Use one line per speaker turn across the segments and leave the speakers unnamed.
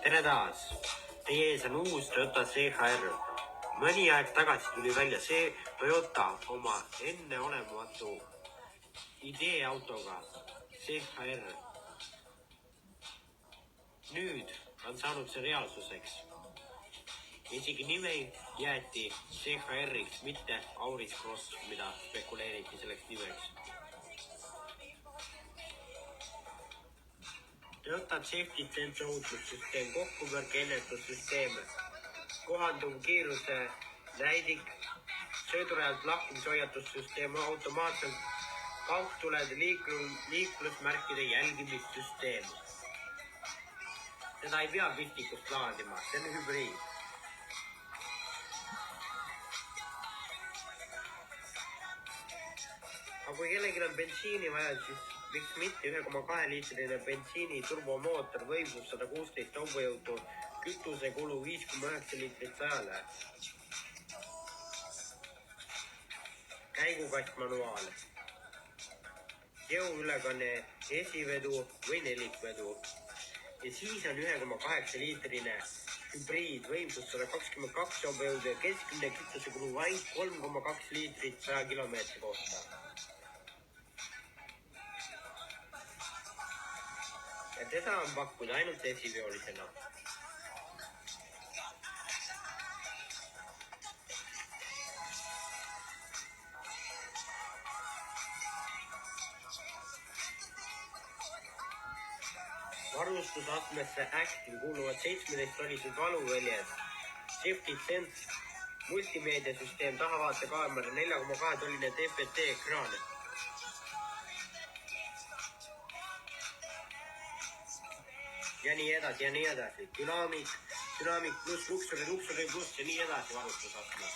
Tere taas! Teie ees on uus Toyota CHR. Mõni aeg tagasi tuli välja see Toyota oma enneolematu ideeautoga CHR. Nüüd on saanud see reaalsuseks. Isegi nime jäeti CHR-iks, mitte Auris Cross, mida spekuleeriti selleks nimeks. Toyota Safety Sense ohutussüsteem, kokkupõrke ennetussüsteem, kohanduv kiiruse näidik, sõidurajalt lahkumishoiatussüsteem, automaatselt kauktulede liiklusmärkide jälgimissüsteem. Seda ei pea pistikust laadima, see on hübriid. Aga kui kellelgi on bensiini vaja, siis miks mitte 1,2 liitrine bensiini turbomootor, võimsus 116 hobujõudu, kütusekulu 5,9 liitrit 100-le. Käigukast manuaal. Jõuülekanne esivedu või nelikvedu. Ja siis on 1,8 liitrine hübriid, võimsus 122 hobujõudu ja keskmine kütusekulu vaid 3,2 liitrit 100 kilomeetri kohta. Ja teda on pakkuda ainult esiviolisena. Varustusastmesse Active kuuluvad 17-tolised valuväljed, Safety Sense, multimeediasüsteem, tahavaatekamera, 4,2-toline TFT ekraan. Ja nii edasi. Dynamic plus, luksuri plus ja nii edasi varustusastme.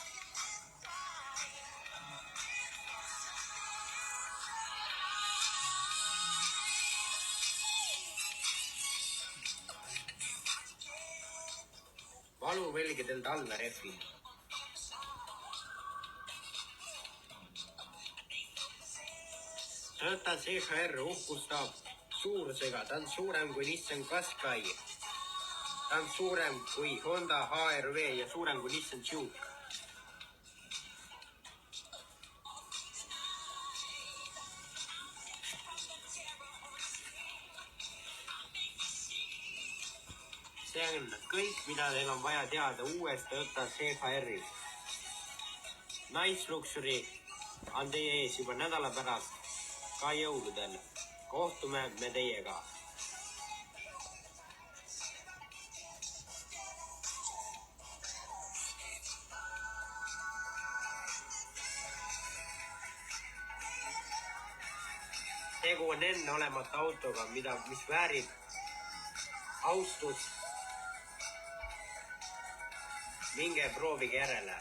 Valuvälgedel alla refid. Toyota CHR uhkustab suurusega, ta on suurem kui Nissan Qashqai. Ta on suurem kui Honda HR-V ja suurem kui Nissan Juke. See on kõik, mida teil on vaja teada uuest Toyota CHR-ist. Nice Luxury on teie ees juba nädala pärast, ka jõuludel. Kohtume me teiega. Tegu on enneolematu autoga, mis väärib austust. Minge proovige järele.